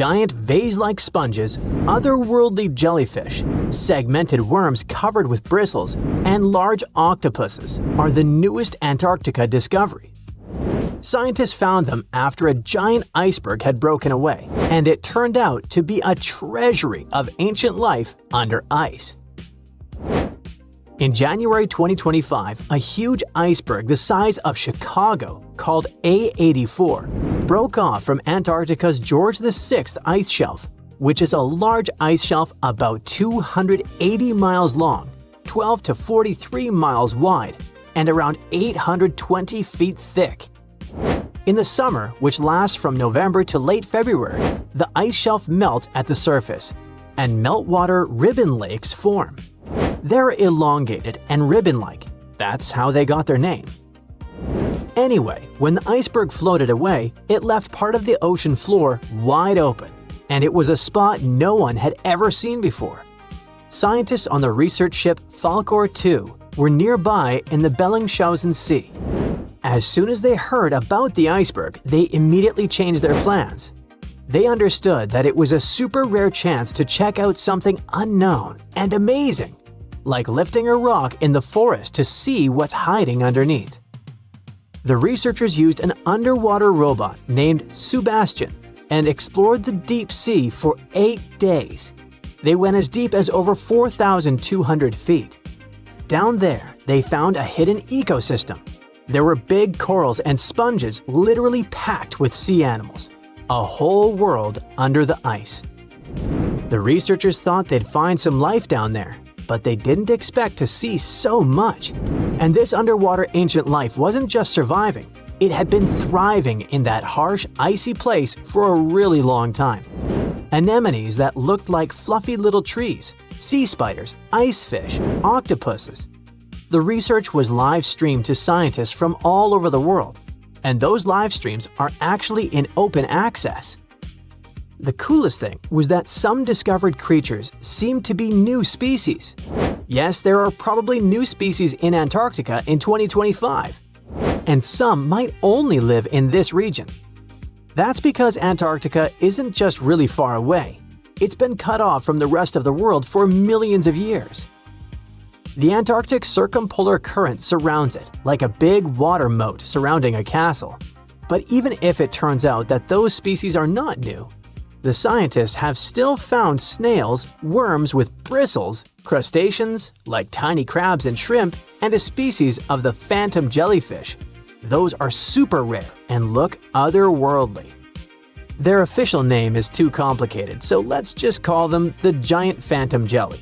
Giant vase-like sponges, otherworldly jellyfish, segmented worms covered with bristles, and large octopuses are the newest Antarctica discovery. Scientists found them after a giant iceberg had broken away, and it turned out to be a treasury of ancient life under ice. In January 2025, a huge iceberg the size of Chicago, called A84, broke off from Antarctica's George VI ice shelf, which is a large ice shelf about 280 miles long, 12 to 43 miles wide, and around 820 feet thick. In the summer, which lasts from November to late February, the ice shelf melts at the surface, and meltwater ribbon lakes form. They're elongated and ribbon-like. That's how they got their name. Anyway, when the iceberg floated away, it left part of the ocean floor wide open, and it was a spot no one had ever seen before. Scientists on the research ship Falkor 2 were nearby in the Bellingshausen Sea. As soon as they heard about the iceberg, they immediately changed their plans. They understood that it was a super rare chance to check out something unknown and amazing, like lifting a rock in the forest to see what's hiding underneath. The researchers used an underwater robot named Sebastian and explored the deep sea for 8 days. They went as deep as over 4,200 feet. Down there, they found a hidden ecosystem. There were big corals and sponges literally packed with sea animals. A whole world under the ice. The researchers thought they'd find some life down there, but they didn't expect to see so much. And this underwater ancient life wasn't just surviving, it had been thriving in that harsh, icy place for a really long time. Anemones that looked like fluffy little trees, sea spiders, ice fish, octopuses. The research was live streamed to scientists from all over the world, and those live streams are actually in open access. The coolest thing was that some discovered creatures seemed to be new species. Yes, there are probably new species in Antarctica in 2025, and some might only live in this region. That's because Antarctica isn't just really far away. It's been cut off from the rest of the world for millions of years. The Antarctic circumpolar current surrounds it, like a big water moat surrounding a castle. But even if it turns out that those species are not new, the scientists have still found snails, worms with bristles, crustaceans like tiny crabs and shrimp, and a species of the phantom jellyfish. Those are super rare and look otherworldly. Their official name is too complicated, so let's just call them the giant phantom jelly.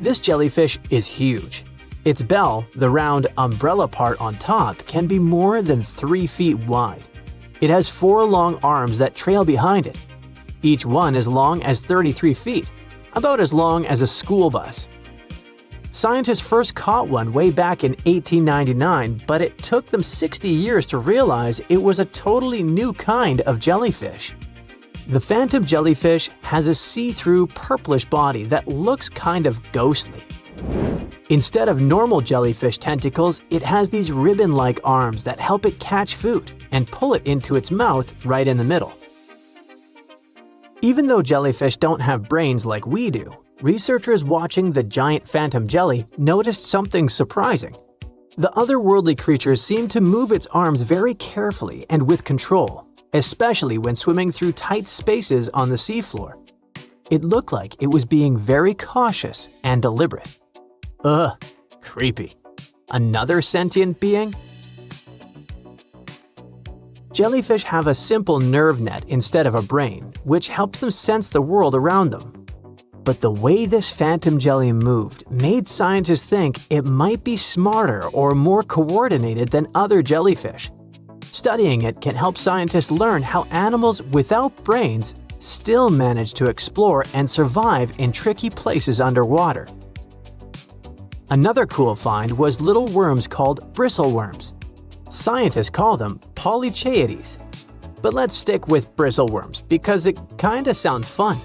This jellyfish is huge. Its bell, the round umbrella part on top, can be more than 3 feet wide. It has 4 long arms that trail behind it. Each one as long as 33 feet, about as long as a school bus. Scientists first caught one way back in 1899, but it took them 60 years to realize it was a totally new kind of jellyfish. The phantom jellyfish has a see-through purplish body that looks kind of ghostly. Instead of normal jellyfish tentacles, it has these ribbon-like arms that help it catch food and pull it into its mouth right in the middle. Even though jellyfish don't have brains like we do, researchers watching the giant phantom jelly noticed something surprising. The otherworldly creature seemed to move its arms very carefully and with control, especially when swimming through tight spaces on the seafloor. It looked like it was being very cautious and deliberate. Ugh, creepy. Another sentient being? Jellyfish have a simple nerve net instead of a brain, which helps them sense the world around them. But the way this phantom jelly moved made scientists think it might be smarter or more coordinated than other jellyfish. Studying it can help scientists learn how animals without brains still manage to explore and survive in tricky places underwater. Another cool find was little worms called bristleworms. Scientists call them polychaetes. But let's stick with bristleworms because it kinda sounds fun.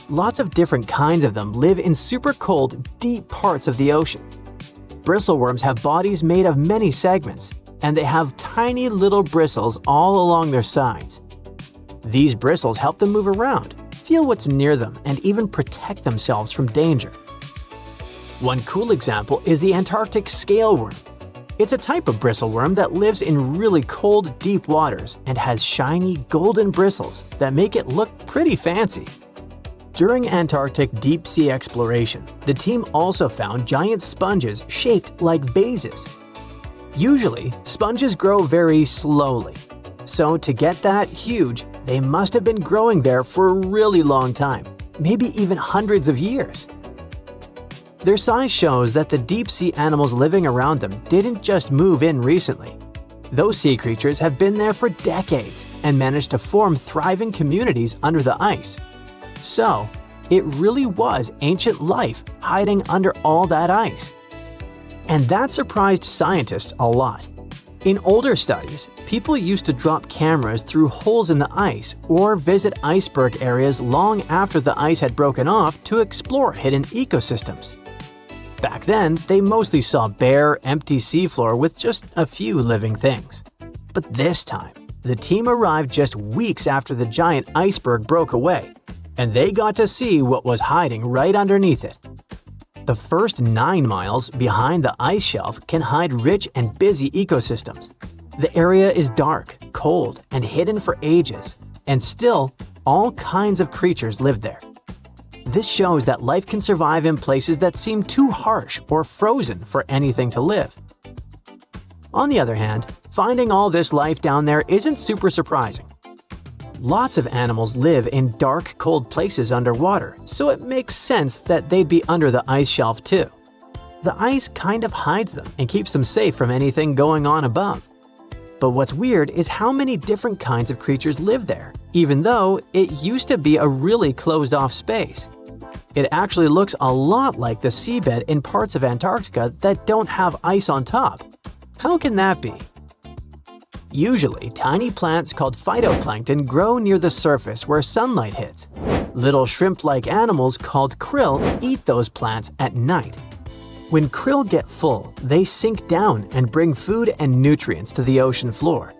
Lots of different kinds of them live in super cold, deep parts of the ocean. Bristleworms have bodies made of many segments, and they have tiny little bristles all along their sides. These bristles help them move around, feel what's near them, and even protect themselves from danger. One cool example is the Antarctic scale worm. It's a type of bristleworm that lives in really cold, deep waters and has shiny, golden bristles that make it look pretty fancy. During Antarctic deep-sea exploration, the team also found giant sponges shaped like vases. Usually, sponges grow very slowly. So to get that huge, they must have been growing there for a really long time, maybe even hundreds of years. Their size shows that the deep-sea animals living around them didn't just move in recently. Those sea creatures have been there for decades and managed to form thriving communities under the ice. So, it really was ancient life hiding under all that ice. And that surprised scientists a lot. In older studies, people used to drop cameras through holes in the ice or visit iceberg areas long after the ice had broken off to explore hidden ecosystems. Back then, they mostly saw bare, empty seafloor with just a few living things. But this time, the team arrived just weeks after the giant iceberg broke away, and they got to see what was hiding right underneath it. The first 9 miles behind the ice shelf can hide rich and busy ecosystems. The area is dark, cold, and hidden for ages, and still, all kinds of creatures live there. This shows that life can survive in places that seem too harsh or frozen for anything to live. On the other hand, finding all this life down there isn't super surprising. Lots of animals live in dark, cold places underwater, so it makes sense that they'd be under the ice shelf too. The ice kind of hides them and keeps them safe from anything going on above. But what's weird is how many different kinds of creatures live there, even though it used to be a really closed-off space. It actually looks a lot like the seabed in parts of Antarctica that don't have ice on top. How can that be? Usually, tiny plants called phytoplankton grow near the surface where sunlight hits. Little shrimp-like animals called krill eat those plants at night. When krill get full, they sink down and bring food and nutrients to the ocean floor.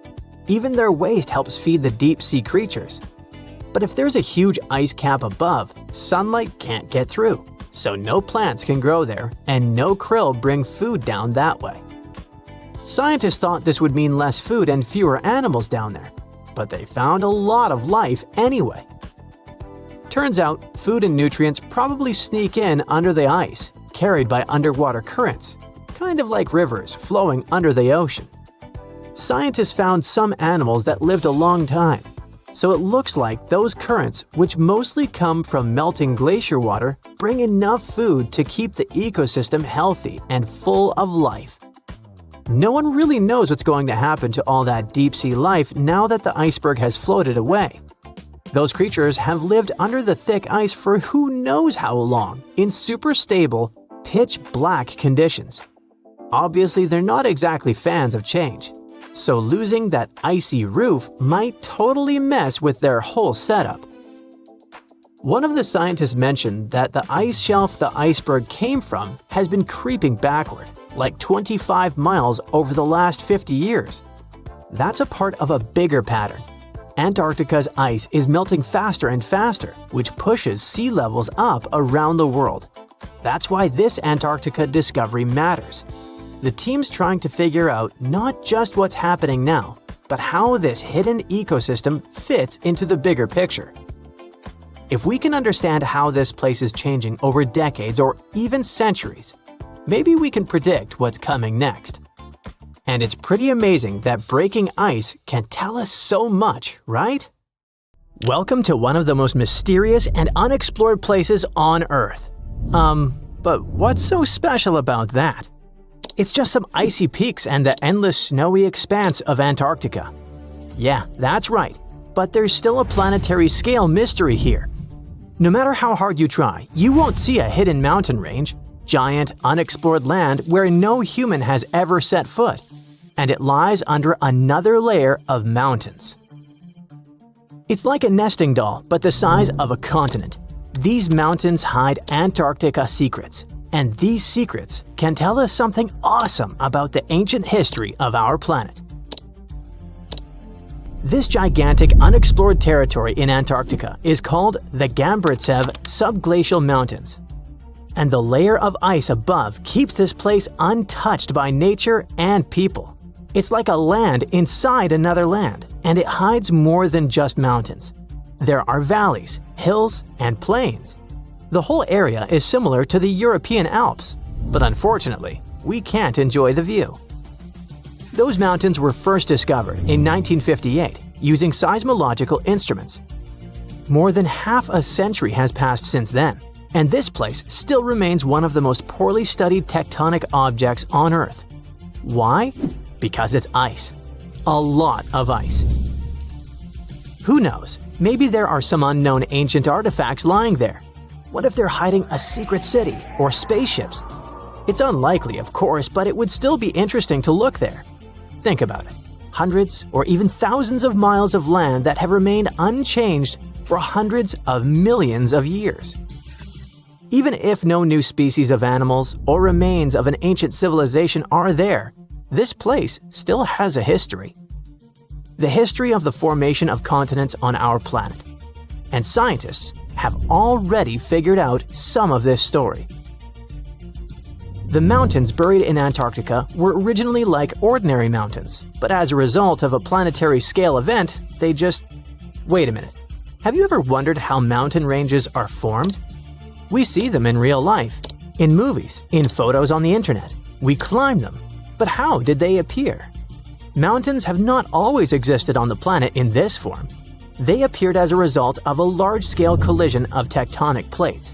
Even their waste helps feed the deep-sea creatures. But if there's a huge ice cap above, sunlight can't get through, so no plants can grow there and no krill bring food down that way. Scientists thought this would mean less food and fewer animals down there, but they found a lot of life anyway. Turns out, food and nutrients probably sneak in under the ice, carried by underwater currents, kind of like rivers flowing under the ocean. Scientists found some animals that lived a long time, so it looks like those currents, which mostly come from melting glacier water, bring enough food to keep the ecosystem healthy and full of life. No one really knows what's going to happen to all that deep-sea life now that the iceberg has floated away. Those creatures have lived under the thick ice for who knows how long, in super stable, pitch-black conditions. Obviously, they're not exactly fans of change, so losing that icy roof might totally mess with their whole setup. One of the scientists mentioned that the ice shelf the iceberg came from has been creeping backward, like 25 miles over the last 50 years. That's a part of a bigger pattern. Antarctica's ice is melting faster and faster, which pushes sea levels up around the world. That's why this Antarctica discovery matters. The team's trying to figure out not just what's happening now, but how this hidden ecosystem fits into the bigger picture. If we can understand how this place is changing over decades or even centuries, maybe we can predict what's coming next. And it's pretty amazing that breaking ice can tell us so much, right? Welcome to one of the most mysterious and unexplored places on Earth. But what's so special about that? It's just some icy peaks and the endless snowy expanse of Antarctica. Yeah, that's right, but there's still a planetary scale mystery here. No matter how hard you try, you won't see a hidden mountain range, giant, unexplored land where no human has ever set foot, and it lies under another layer of mountains. It's like a nesting doll, but the size of a continent. These mountains hide Antarctica secrets, and these secrets can tell us something awesome about the ancient history of our planet. This gigantic unexplored territory in Antarctica is called the Gamburtsev subglacial mountains. And the layer of ice above keeps this place untouched by nature and people. It's like a land inside another land, and it hides more than just mountains. There are valleys, hills, and plains. The whole area is similar to the European Alps, but unfortunately, we can't enjoy the view. Those mountains were first discovered in 1958 using seismological instruments. More than half a century has passed since then, and this place still remains one of the most poorly studied tectonic objects on Earth. Why? Because it's ice. A lot of ice. Who knows? Maybe there are some unknown ancient artifacts lying there. What if they're hiding a secret city or spaceships? It's unlikely, of course, but it would still be interesting to look there. Think about it. Hundreds or even thousands of miles of land that have remained unchanged for hundreds of millions of years. Even if no new species of animals or remains of an ancient civilization are there, this place still has a history. The history of the formation of continents on our planet. And scientists have already figured out some of this story. The mountains buried in Antarctica were originally like ordinary mountains, but as a result of a planetary scale event, they just… Wait a minute. Have you ever wondered how mountain ranges are formed? We see them in real life, in movies, in photos on the internet. We climb them. But how did they appear? Mountains have not always existed on the planet in this form. They appeared as a result of a large-scale collision of tectonic plates.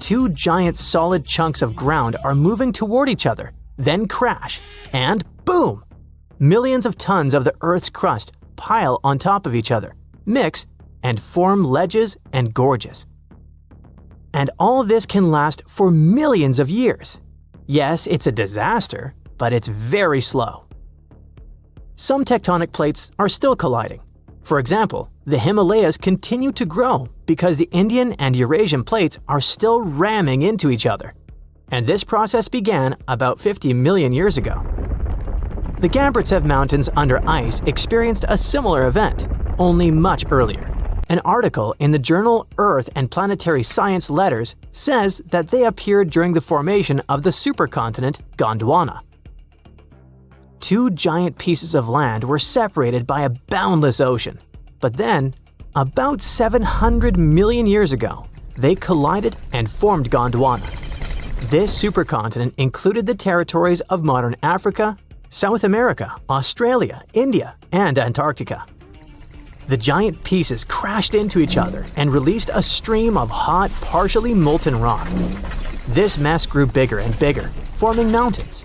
Two giant solid chunks of ground are moving toward each other, then crash, and boom! Millions of tons of the Earth's crust pile on top of each other, mix, and form ledges and gorges. And all this can last for millions of years. Yes, it's a disaster, but it's very slow. Some tectonic plates are still colliding. For example, the Himalayas continue to grow because the Indian and Eurasian plates are still ramming into each other. And this process began about 50 million years ago. The Gamburtsev Mountains under ice experienced a similar event, only much earlier. An article in the journal Earth and Planetary Science Letters says that they appeared during the formation of the supercontinent Gondwana. Two giant pieces of land were separated by a boundless ocean. But then, about 700 million years ago, they collided and formed Gondwana. This supercontinent included the territories of modern Africa, South America, Australia, India, and Antarctica. The giant pieces crashed into each other and released a stream of hot, partially molten rock. This mess grew bigger and bigger, forming mountains.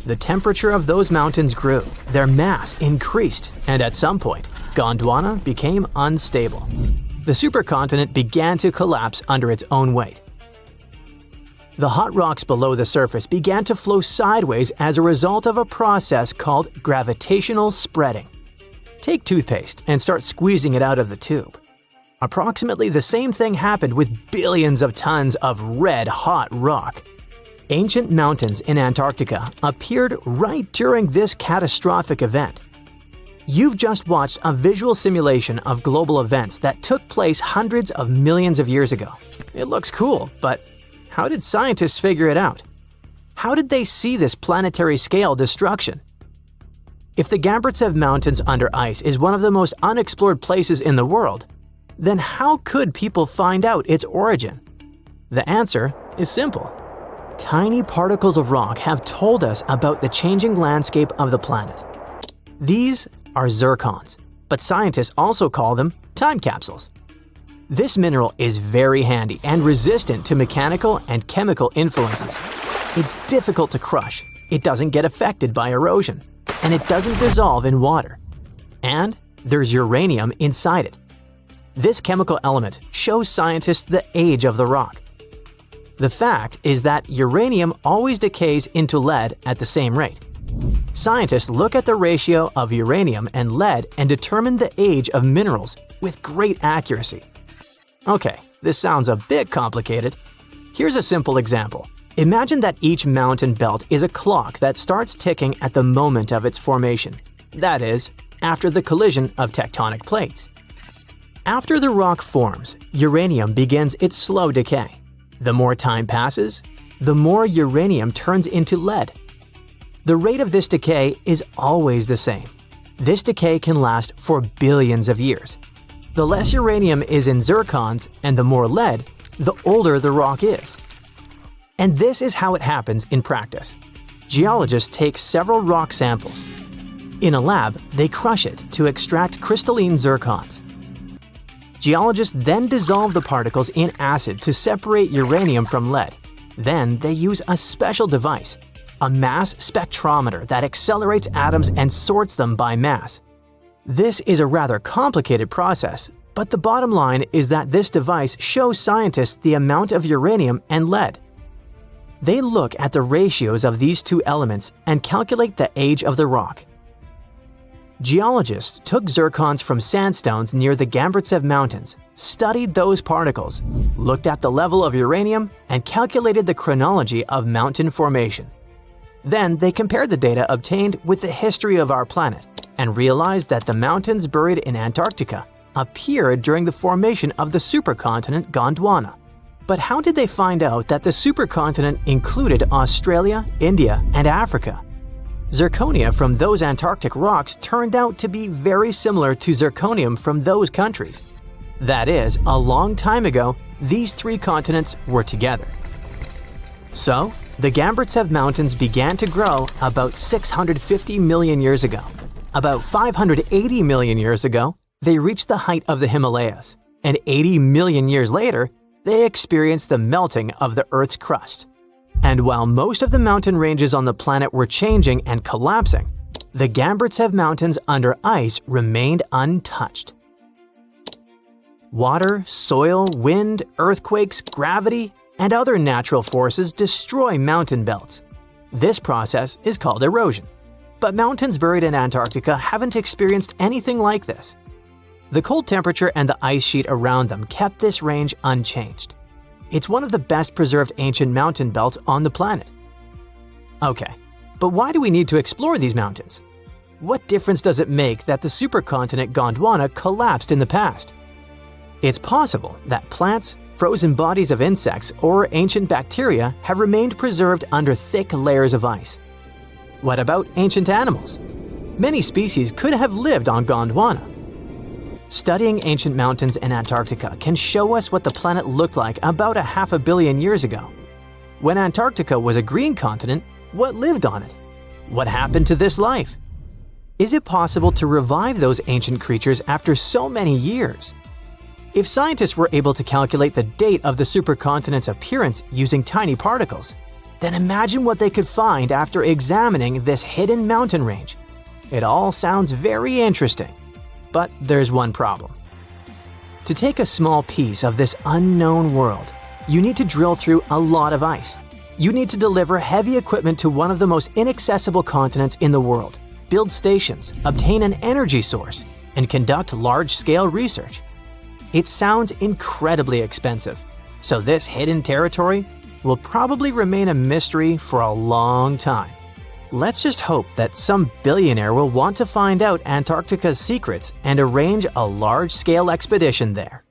The temperature of those mountains grew, their mass increased, and at some point, Gondwana became unstable. The supercontinent began to collapse under its own weight. The hot rocks below the surface began to flow sideways as a result of a process called gravitational spreading. Take toothpaste and start squeezing it out of the tube. Approximately the same thing happened with billions of tons of red-hot rock. Ancient mountains in Antarctica appeared right during this catastrophic event. You've just watched a visual simulation of global events that took place hundreds of millions of years ago. It looks cool, but how did scientists figure it out? How did they see this planetary scale destruction? If the Gamburtsev Mountains under ice is one of the most unexplored places in the world, then how could people find out its origin? The answer is simple. Tiny particles of rock have told us about the changing landscape of the planet. These are zircons, but scientists also call them time capsules. This mineral is very handy and resistant to mechanical and chemical influences. It's difficult to crush, it doesn't get affected by erosion, and it doesn't dissolve in water. And there's uranium inside it. This chemical element shows scientists the age of the rock. The fact is that uranium always decays into lead at the same rate. Scientists look at the ratio of uranium and lead and determine the age of minerals with great accuracy. Okay, this sounds a bit complicated. Here's a simple example. Imagine that each mountain belt is a clock that starts ticking at the moment of its formation. That is, after the collision of tectonic plates. After the rock forms, uranium begins its slow decay. The more time passes, the more uranium turns into lead. The rate of this decay is always the same. This decay can last for billions of years. The less uranium is in zircons and the more lead, the older the rock is. And this is how it happens in practice. Geologists take several rock samples. In a lab, they crush it to extract crystalline zircons. Geologists then dissolve the particles in acid to separate uranium from lead. Then they use a special device, a mass spectrometer that accelerates atoms and sorts them by mass. This is a rather complicated process, but the bottom line is that this device shows scientists the amount of uranium and lead. They look at the ratios of these two elements and calculate the age of the rock. Geologists took zircons from sandstones near the Gamburtsev Mountains, studied those particles, looked at the level of uranium, and calculated the chronology of mountain formation. Then they compared the data obtained with the history of our planet and realized that the mountains buried in Antarctica appeared during the formation of the supercontinent Gondwana. But how did they find out that the supercontinent included Australia, India, and Africa? Zirconia from those Antarctic rocks turned out to be very similar to zirconium from those countries. That is, a long time ago, these three continents were together. So, the Gamburtsev Mountains began to grow about 650 million years ago. About 580 million years ago, they reached the height of the Himalayas, and 80 million years later, they experienced the melting of the Earth's crust. And while most of the mountain ranges on the planet were changing and collapsing, the Gamburtsev Mountains under ice remained untouched. Water, soil, wind, earthquakes, gravity, and other natural forces destroy mountain belts. This process is called erosion. But mountains buried in Antarctica haven't experienced anything like this. The cold temperature and the ice sheet around them kept this range unchanged. It's one of the best preserved ancient mountain belts on the planet. Okay, but why do we need to explore these mountains? What difference does it make that the supercontinent Gondwana collapsed in the past? It's possible that plants, frozen bodies of insects, or ancient bacteria have remained preserved under thick layers of ice. What about ancient animals? Many species could have lived on Gondwana. Studying ancient mountains in Antarctica can show us what the planet looked like about 500 million years ago. When Antarctica was a green continent, what lived on it? What happened to this life? Is it possible to revive those ancient creatures after so many years? If scientists were able to calculate the date of the supercontinent's appearance using tiny particles, then imagine what they could find after examining this hidden mountain range. It all sounds very interesting. But there's one problem. To take a small piece of this unknown world, you need to drill through a lot of ice. You need to deliver heavy equipment to one of the most inaccessible continents in the world, build stations, obtain an energy source, and conduct large-scale research. It sounds incredibly expensive, so this hidden territory will probably remain a mystery for a long time. Let's just hope that some billionaire will want to find out Antarctica's secrets and arrange a large-scale expedition there.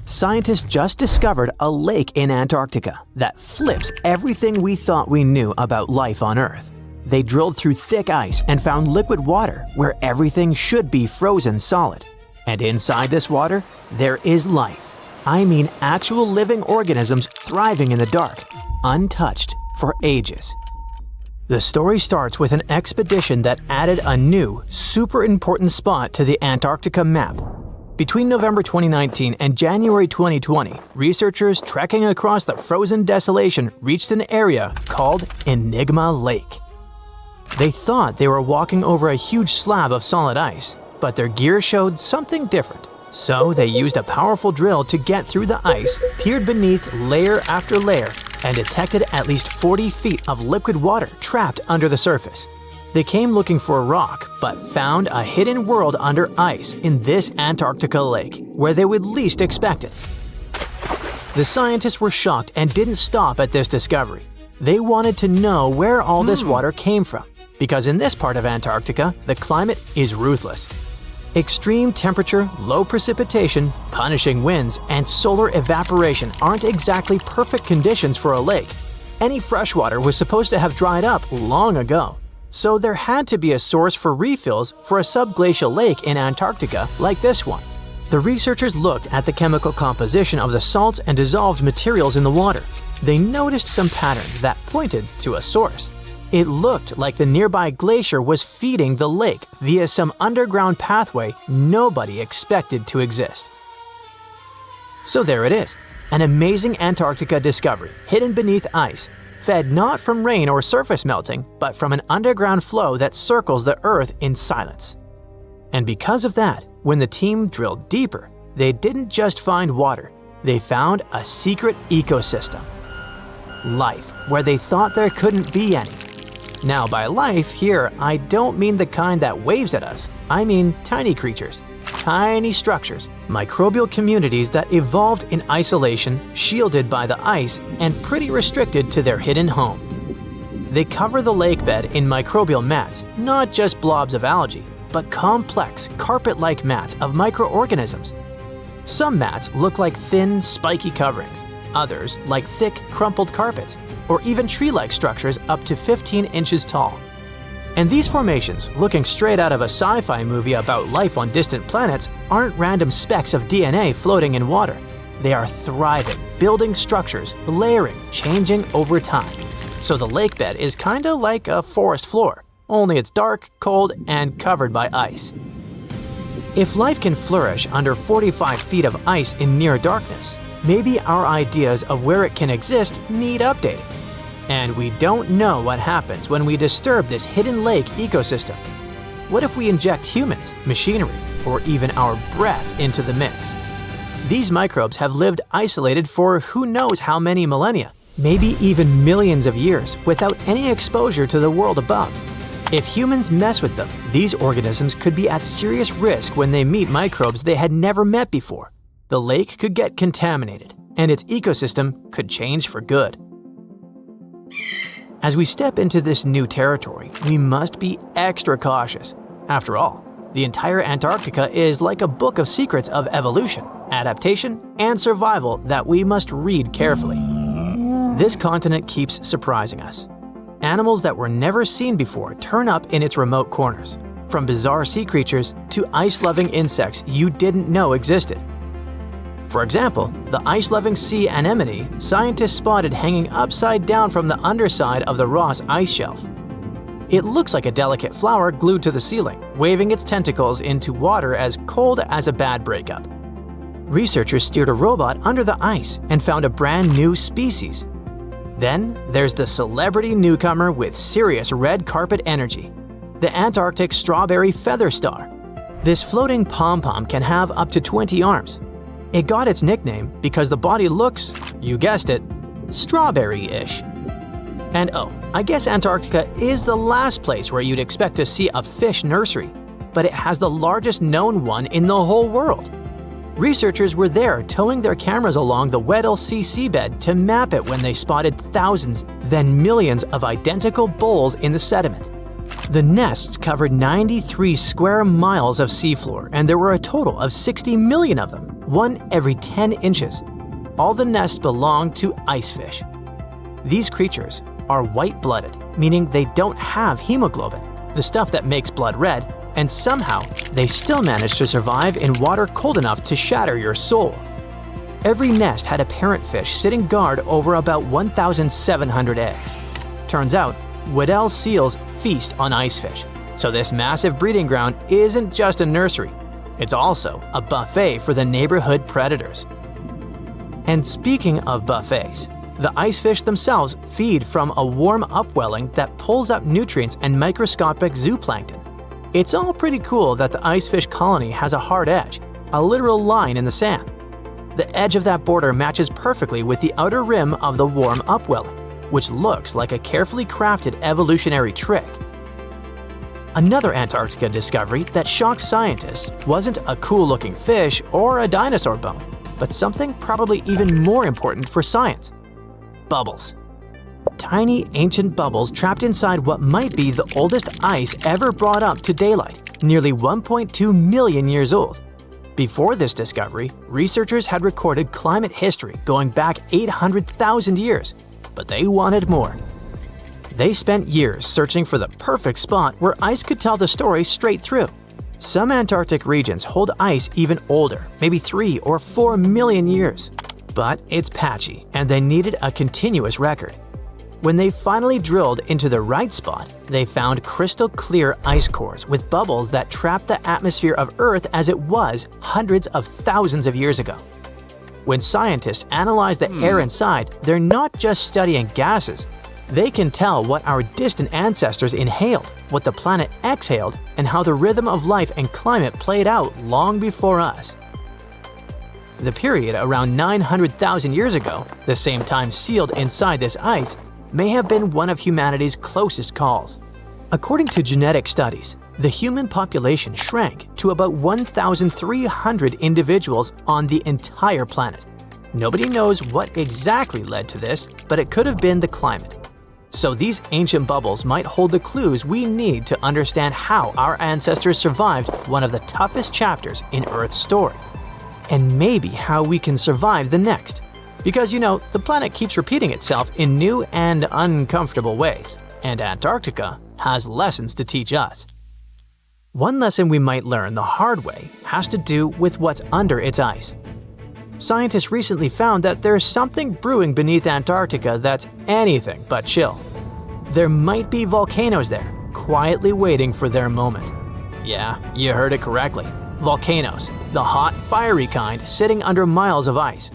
Scientists just discovered a lake in Antarctica that flips everything we thought we knew about life on Earth. They drilled through thick ice and found liquid water where everything should be frozen solid. And inside this water, there is life. I mean actual living organisms thriving in the dark, untouched for ages. The story starts with an expedition that added a new, super important spot to the Antarctica map. Between November 2019 and January 2020, researchers trekking across the frozen desolation reached an area called Enigma Lake. They thought they were walking over a huge slab of solid ice, but their gear showed something different. So they used a powerful drill to get through the ice, peered beneath layer after layer, and detected at least 40 feet of liquid water trapped under the surface. They came looking for a rock, but found a hidden world under ice in this Antarctica lake, where they would least expect it. The scientists were shocked and didn't stop at this discovery. They wanted to know where all this water came from. because in this part of Antarctica, the climate is ruthless. Extreme temperature, low precipitation, punishing winds, and solar evaporation aren't exactly perfect conditions for a lake. Any fresh water was supposed to have dried up long ago, so there had to be a source for refills for a subglacial lake in Antarctica like this one. The researchers looked at the chemical composition of the salts and dissolved materials in the water. They noticed some patterns that pointed to a source. It looked like the nearby glacier was feeding the lake via some underground pathway nobody expected to exist. So there it is, an amazing Antarctica discovery hidden beneath ice, fed not from rain or surface melting, but from an underground flow that circles the Earth in silence. And because of that, when the team drilled deeper, they didn't just find water, they found a secret ecosystem. Life, where they thought there couldn't be any. Now, by life here, I don't mean the kind that waves at us. I mean tiny creatures, tiny structures, microbial communities that evolved in isolation, shielded by the ice, and pretty restricted to their hidden home. They cover the lake bed in microbial mats, not just blobs of algae, but complex, carpet-like mats of microorganisms. Some mats look like thin, spiky coverings, others like thick, crumpled carpets, or even tree-like structures up to 15 inches tall. And these formations, looking straight out of a sci-fi movie about life on distant planets, aren't random specks of DNA floating in water. They are thriving, building structures, layering, changing over time. So the lake bed is kinda like a forest floor, only it's dark, cold, and covered by ice. If life can flourish under 45 feet of ice in near darkness, maybe our ideas of where it can exist need updating. And we don't know what happens when we disturb this hidden lake ecosystem. What if we inject humans, machinery, or even our breath into the mix? These microbes have lived isolated for who knows how many millennia, maybe even millions of years, without any exposure to the world above. If humans mess with them, these organisms could be at serious risk when they meet microbes they had never met before. The lake could get contaminated, and its ecosystem could change for good. As we step into this new territory, we must be extra cautious. After all, the entire Antarctica is like a book of secrets of evolution, adaptation, and survival that we must read carefully. This continent keeps surprising us. Animals that were never seen before turn up in its remote corners, from bizarre sea creatures to ice-loving insects you didn't know existed. For example, the ice-loving sea anemone scientists spotted hanging upside down from the underside of the Ross ice shelf. It looks like a delicate flower glued to the ceiling, waving its tentacles into water as cold as a bad breakup. Researchers steered a robot under the ice and found a brand new species. Then there's the celebrity newcomer with serious red carpet energy, the Antarctic strawberry feather star. This floating pom-pom can have up to 20 arms. It got its nickname because the body looks, you guessed it, strawberry-ish. And oh, I guess Antarctica is the last place where you'd expect to see a fish nursery, but it has the largest known one in the whole world. Researchers were there towing their cameras along the Weddell Sea seabed to map it when they spotted thousands, then millions of identical bowls in the sediment. The nests covered 93 square miles of seafloor, and there were a total of 60 million of them, one every 10 inches. All the nests belong to icefish. These creatures are white-blooded, meaning they don't have hemoglobin, the stuff that makes blood red, and somehow they still manage to survive in water cold enough to shatter your soul. Every nest had a parent fish sitting guard over about 1,700 eggs. Turns out, Weddell seals feast on icefish, so this massive breeding ground isn't just a nursery, it's also a buffet for the neighborhood predators. And speaking of buffets, the icefish themselves feed from a warm upwelling that pulls up nutrients and microscopic zooplankton. It's all pretty cool that the icefish colony has a hard edge, a literal line in the sand. The edge of that border matches perfectly with the outer rim of the warm upwelling, which looks like a carefully crafted evolutionary trick. Another Antarctica discovery that shocked scientists wasn't a cool-looking fish or a dinosaur bone, but something probably even more important for science: bubbles. tiny ancient bubbles trapped inside what might be the oldest ice ever brought up to daylight, nearly 1.2 million years old. Before this discovery, researchers had recorded climate history going back 800,000 years, but they wanted more. They spent years searching for the perfect spot where ice could tell the story straight through. Some Antarctic regions hold ice even older, maybe 3 or 4 million years. But it's patchy, and they needed a continuous record. When they finally drilled into the right spot, they found crystal clear ice cores with bubbles that trapped the atmosphere of Earth as it was hundreds of thousands of years ago. When scientists analyze the air inside, they're not just studying gases. They can tell what our distant ancestors inhaled, what the planet exhaled, and how the rhythm of life and climate played out long before us. The period around 900,000 years ago, the same time sealed inside this ice, may have been one of humanity's closest calls. According to genetic studies, the human population shrank to about 1,300 individuals on the entire planet. Nobody knows what exactly led to this, but it could have been the climate. So these ancient bubbles might hold the clues we need to understand how our ancestors survived one of the toughest chapters in Earth's story. And maybe how we can survive the next. Because the planet keeps repeating itself in new and uncomfortable ways, and Antarctica has lessons to teach us. One lesson we might learn the hard way has to do with what's under its ice. Scientists recently found that there's something brewing beneath Antarctica that's anything but chill. There might be volcanoes there, quietly waiting for their moment. Yeah, you heard it correctly. Volcanoes, the hot, fiery kind sitting under miles of ice.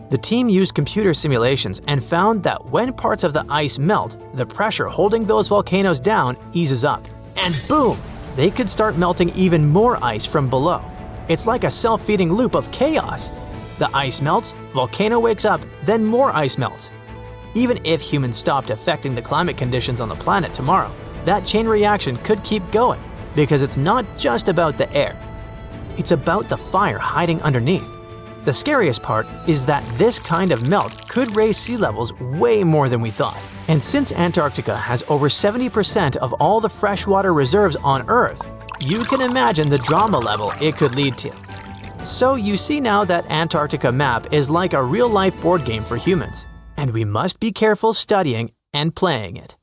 The team used computer simulations and found that when parts of the ice melt, the pressure holding those volcanoes down eases up. And boom! They could start melting even more ice from below. It's like a self-feeding loop of chaos. The ice melts, volcano wakes up, then more ice melts. Even if humans stopped affecting the climate conditions on the planet tomorrow, that chain reaction could keep going because it's not just about the air. It's about the fire hiding underneath. The scariest part is that this kind of melt could raise sea levels way more than we thought. And since Antarctica has over 70% of all the freshwater reserves on Earth, you can imagine the drama level it could lead to. So you see now that Antarctica map is like a real-life board game for humans, and we must be careful studying and playing it.